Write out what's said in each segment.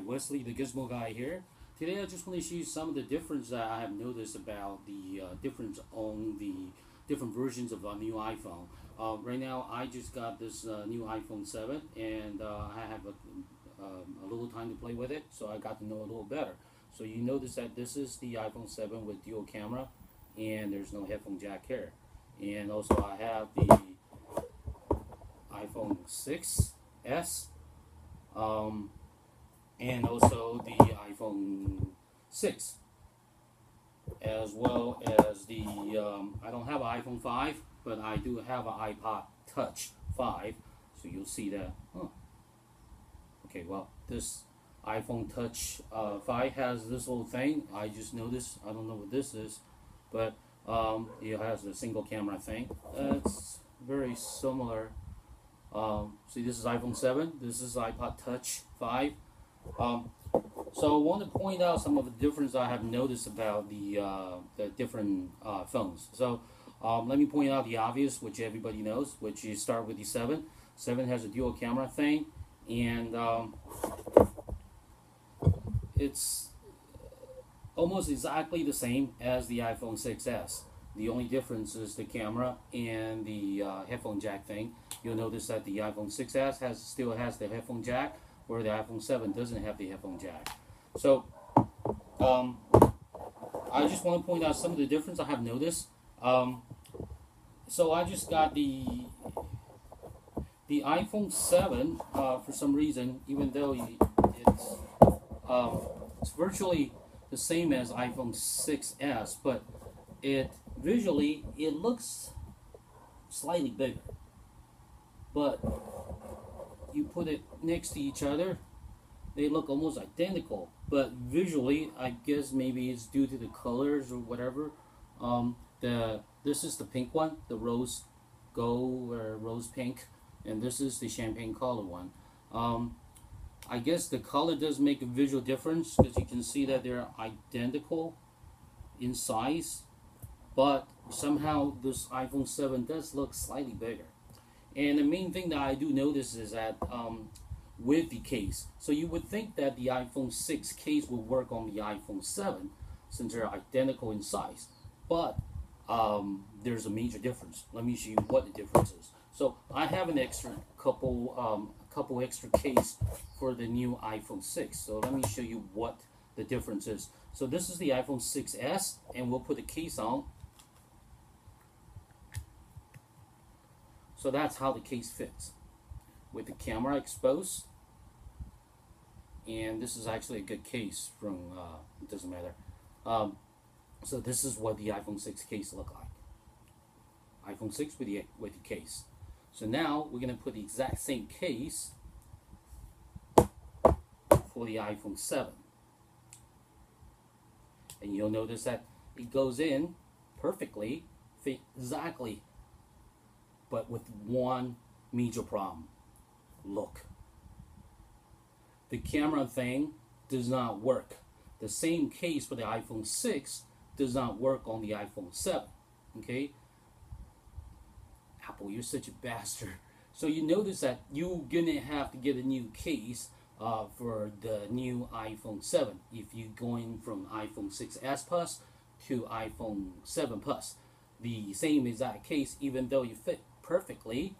Wesley, the Gizmo guy here. Today I just want to show you some of the difference that I have noticed about the difference on the different versions of a new iPhone. Right now I just got this new iPhone 7 and I have a little time to play with it, so I got to know a little better. So you notice that this is the iPhone 7 with dual camera and there's no headphone jack here. And also I have the iPhone 6s and also the iPhone 6, as well as the I don't have an iPhone 5, but I do have an iPod Touch 5, so you'll see that. Okay, well, this iPhone Touch 5 has this little thing. I just noticed, I don't know what this is, but it has a single camera thing. It's very similar. See, this is iPhone 7, this is iPod Touch 5. So I want to point out some of the difference I have noticed about the different phones. So let me point out the obvious, which everybody knows, which you start with the 7. 7 has a dual camera thing, and it's almost exactly the same as the iPhone 6s. The only difference is the camera and the headphone jack thing. You'll notice that the iPhone 6s still has the headphone jack, where the iPhone 7 doesn't have the headphone jack. So I just want to point out some of the difference I have noticed. So I just got the iPhone 7 for some reason, even though it's virtually the same as iPhone 6s, but visually it looks slightly bigger. But you put it next to each other, they look almost identical, but visually I guess maybe it's due to the colors or whatever. This is the pink one, the rose gold or rose pink, and this is the champagne color one. I guess the color does make a visual difference, because you can see that they're identical in size, but somehow this iPhone 7 does look slightly bigger. And the main thing that I do notice is that with the case, so you would think that the iPhone 6 case will work on the iPhone 7 since they're identical in size, but there's a major difference. Let me show you what the difference is. So I have an extra couple extra case for the new iPhone 6. So let me show you what the difference is. So this is the iPhone 6s, and we'll put the case on. So that's how the case fits, with the camera exposed. And this is actually a good case from, it doesn't matter. So this is what the iPhone 6 case look like. iPhone 6 with the case. So now we're going to put the exact same case for the iPhone 7. And you'll notice that it goes in perfectly, fit exactly, but with one major problem. Look. The camera thing does not work. The same case for the iPhone 6 does not work on the iPhone 7. Okay? Apple, you're such a bastard. So you notice that you're gonna have to get a new case for the new iPhone 7 if you're going from iPhone 6s Plus to iPhone 7 Plus. The same exact case, even though you fit perfectly,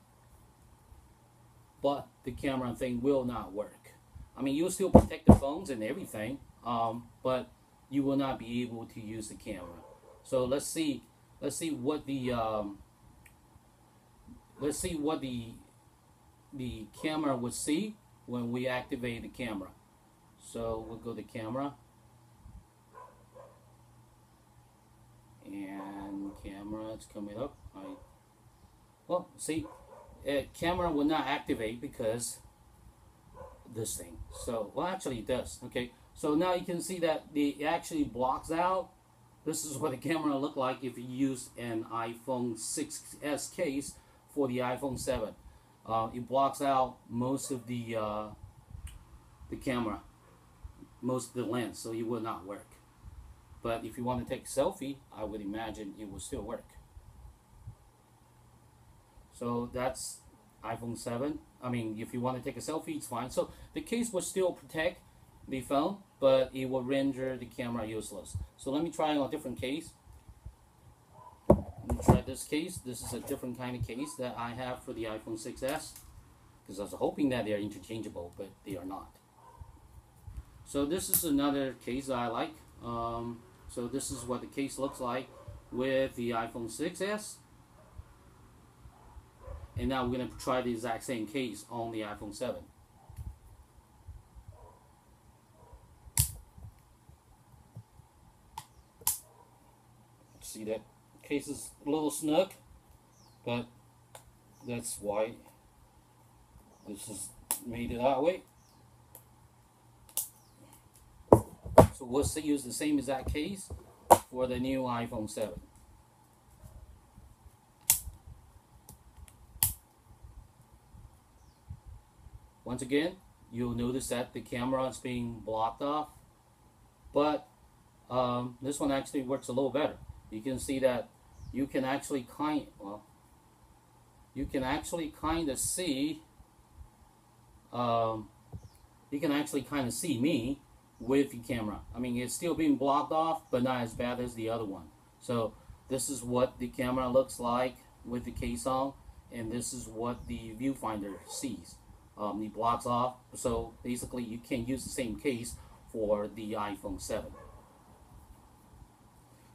but the camera thing will not work. I mean, you'll still protect the phones and everything, but you will not be able to use the camera. So let's see what the camera would see when we activate the camera. So we'll go to camera, and camera, it's coming up. Well, see, camera will not activate because this thing. So, well, actually it does. Okay, so now you can see that it actually blocks out. This is what the camera look like if you use an iPhone 6s case for the iPhone 7. It blocks out most of the camera, most of the lens, so it will not work. But if you want to take a selfie, I would imagine it will still work. So that's iPhone 7. I mean, if you want to take a selfie, it's fine. So the case will still protect the phone, but it will render the camera useless. So let me try on a different case. Let me try this case. This is a different kind of case that I have for the iPhone 6s, because I was hoping that they are interchangeable, but they are not. So this is another case that I like. So this is what the case looks like with the iPhone 6s. And now we're going to try the exact same case on the iPhone 7. See, that case is a little snug, but that's why this is made it that way. So we'll use the same exact case for the new iPhone 7. Once again, you'll notice that the camera is being blocked off, but this one actually works a little better. You can see that you can actually kind of see me with the camera. I mean, it's still being blocked off, but not as bad as the other one. So this is what the camera looks like with the case on, and this is what the viewfinder sees. It blocks off, so basically you can use the same case for the iPhone 7.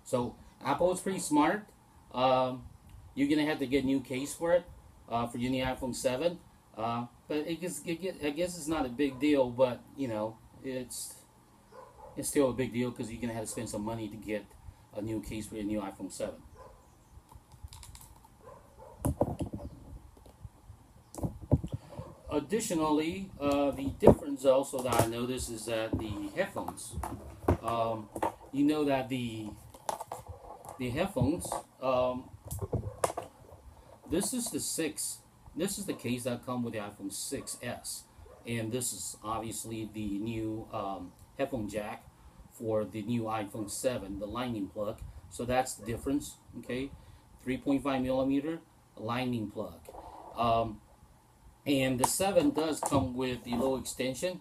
So Apple is pretty smart. You're gonna have to get a new case for it for your new iPhone 7. But I guess it's not a big deal, but you know, it's still a big deal because you're gonna have to spend some money to get a new case for your new iPhone 7. Additionally, the difference also that I noticed is that the headphones. You know that the headphones. This is the 6. This is the case that comes with the iPhone 6s, and this is obviously the new headphone jack for the new iPhone 7, the lightning plug. So that's the difference. Okay, 3.5mm lightning plug. And the 7 does come with the little extension.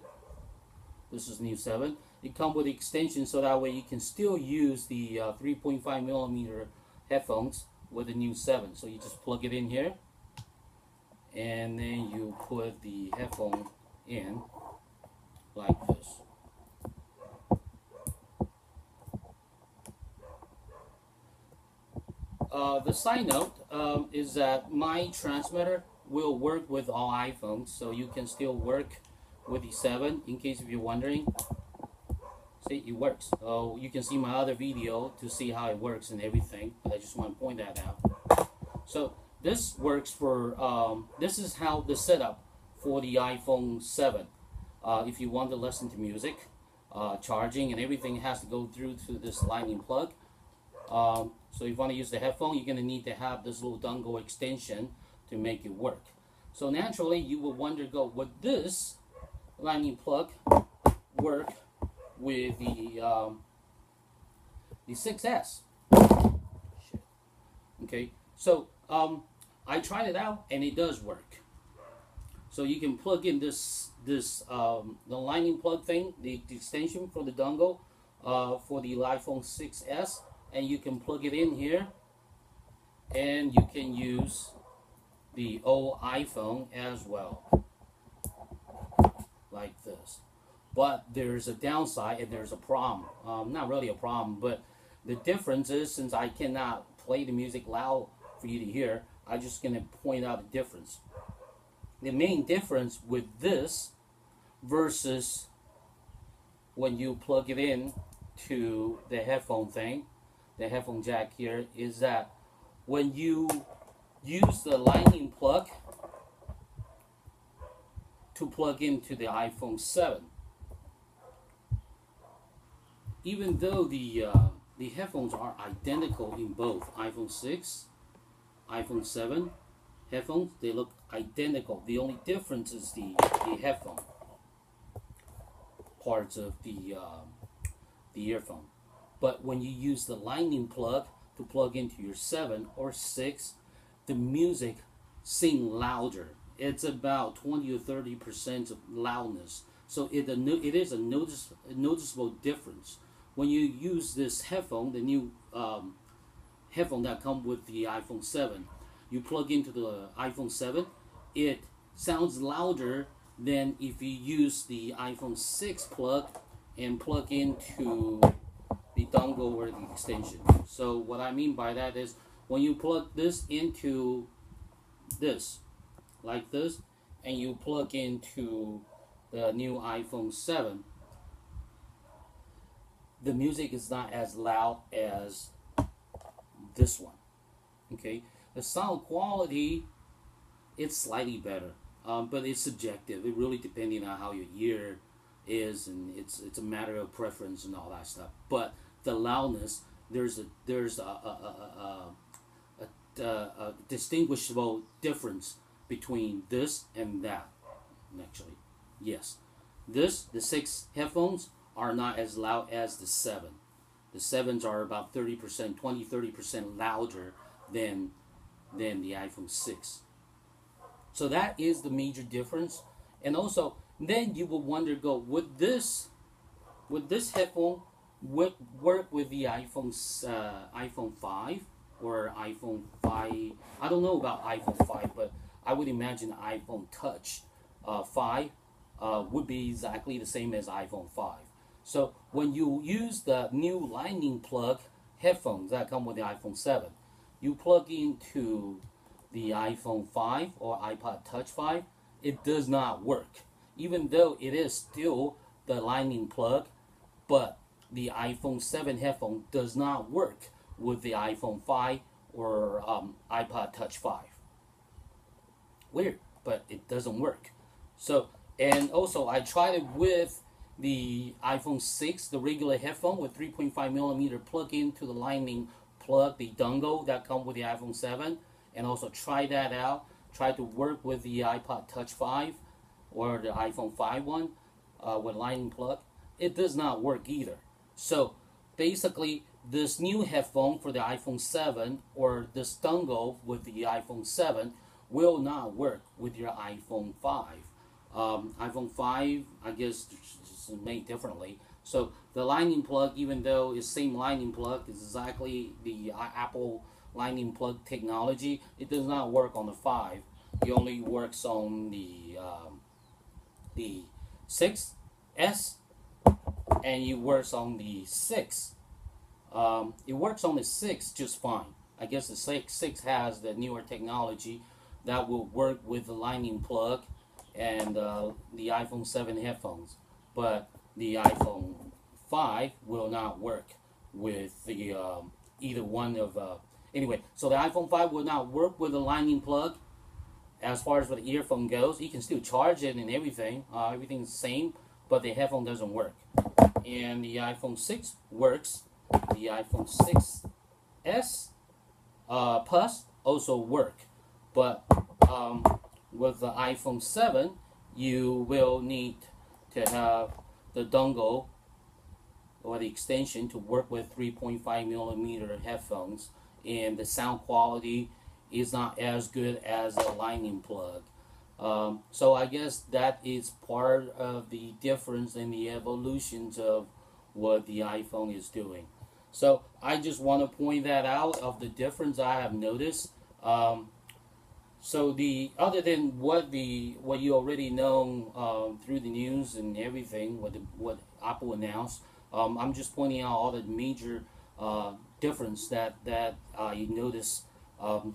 This is new 7. It comes with the extension, so that way you can still use the 3.5mm headphones with the new 7. So you just plug it in here, and then you put the headphone in like this. The side note is that my transmitter will work with all iPhones, so you can still work with the 7, in case if you're wondering. See, it works. You can see my other video to see how it works and everything, but I just want to point that out. So this works for, this is how the setup for the iPhone 7. If you want to listen to music, charging and everything has to go through to this lightning plug. So if you want to use the headphone, you're going to need to have this little dongle extension to make it work. So naturally, you will wonder, would this lightning plug work with the 6s? Shit. Okay, so I tried it out and it does work. So you can plug in the lightning plug thing, the extension for the dongle for the iPhone 6s, and you can plug it in here, and you can use the old iPhone as well, like this. But there's a downside and there's a problem. Not really a problem, but the difference is, since I cannot play the music loud for you to hear, I'm just going to point out the difference. The main difference with this versus when you plug it in to the headphone thing, the headphone jack here, is that when you use the lightning plug to plug into the iPhone 7, even though the headphones are identical in both iPhone 6, iPhone 7 headphones, they look identical. The only difference is the headphone parts of the earphone. But when you use the lightning plug to plug into your 7 or 6, the music sings louder. It's about 20 or 30% of loudness. So it is a noticeable difference when you use this headphone, the new headphone that come with the iPhone 7. You plug into the iPhone 7, it sounds louder than if you use the iPhone 6 plug and plug into the dongle or the extension. So what I mean by that is when you plug this into this, like this, and you plug into the new iPhone 7, the music is not as loud as this one. Okay, the sound quality, it's slightly better, but it's subjective. It really depending on how your ear is, and it's a matter of preference and all that stuff. But the loudness, there's a distinguishable difference between this and that. Actually, yes, the 6 headphones are not as loud as the 7. The 7s are about 30%, 20-30% louder than the iPhone 6. So that is the major difference. And also, then you will wonder, would this headphone work with the iPhone 5 or iPhone 5? I don't know about iPhone 5, but I would imagine iPhone Touch 5 would be exactly the same as iPhone 5. So when you use the new lightning plug headphones that come with the iPhone 7, you plug into the iPhone 5 or iPod Touch 5, it does not work. Even though it is still the lightning plug, but the iPhone 7 headphone does not work with the iPhone 5 or iPod Touch 5. Weird, but it doesn't work. So, and also I tried it with the iPhone 6, the regular headphone with 3.5mm plug into the lightning plug, the dongle that come with the iPhone 7, and also try that out. Try to work with the iPod Touch 5 or the iPhone 5 one with lightning plug. It does not work either. So basically, this new headphone for the iPhone 7 or this dongle with the iPhone 7 will not work with your iPhone 5. iPhone 5, I guess, is made differently. So the lightning plug, even though it's same lightning plug, is exactly the Apple lightning plug technology, it does not work on the 5. It only works on the 6S, and it works on the 6. It works on the 6 just fine. I guess the 6 has the newer technology that will work with the lightning plug and the iPhone 7 headphones, but the iPhone 5 will not work with the either one of anyway. So the iPhone 5 will not work with the lightning plug. As far as the earphone goes, you can still charge it and everything. Everything's the same, but the headphone doesn't work. And the iPhone 6 works. The iPhone 6S Plus also work, but with the iPhone 7, you will need to have the dongle or the extension to work with 3.5mm headphones, and the sound quality is not as good as a lightning plug. So I guess that is part of the difference in the evolutions of what the iPhone is doing. So I just want to point that out of the difference I have noticed. So the other than what you already know through the news and everything, what Apple announced, I'm just pointing out all the major difference that you notice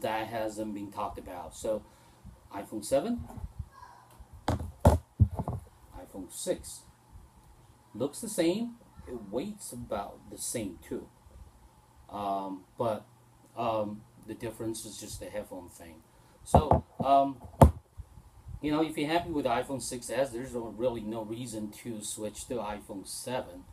that hasn't been talked about. So iPhone 7, iPhone 6 looks the same. It weighs about the same too, but the difference is just the headphone thing. So, if you're happy with the iPhone 6s, there's really no reason to switch to iPhone 7.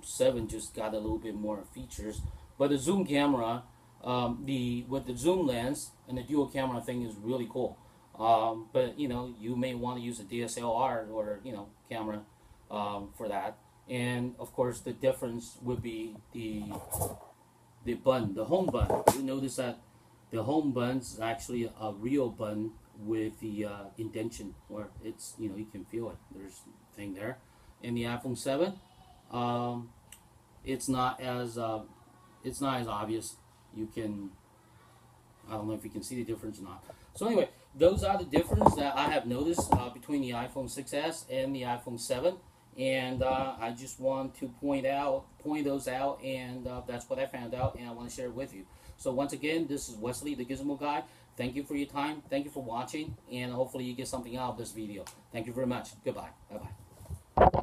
7 just got a little bit more features, but the zoom camera, with the zoom lens and the dual camera thing is really cool. But you may want to use a DSLR or camera for that. And of course, the difference would be the button, the home button. You notice that the home button is actually a real button with the indentation where it's, you know, you can feel it. There's a thing there. In the iPhone 7, um, it's not as obvious. You can, I don't know if you can see the difference or not. So anyway, those are the differences that I have noticed between the iPhone 6s and the iPhone 7, and I just want to point those out, and that's what I found out, and I want to share it with you. So once again, this is Wesley, the Gizmo Guy. Thank you for your time. Thank you for watching, and hopefully you get something out of this video. Thank you very much. Goodbye. Bye bye.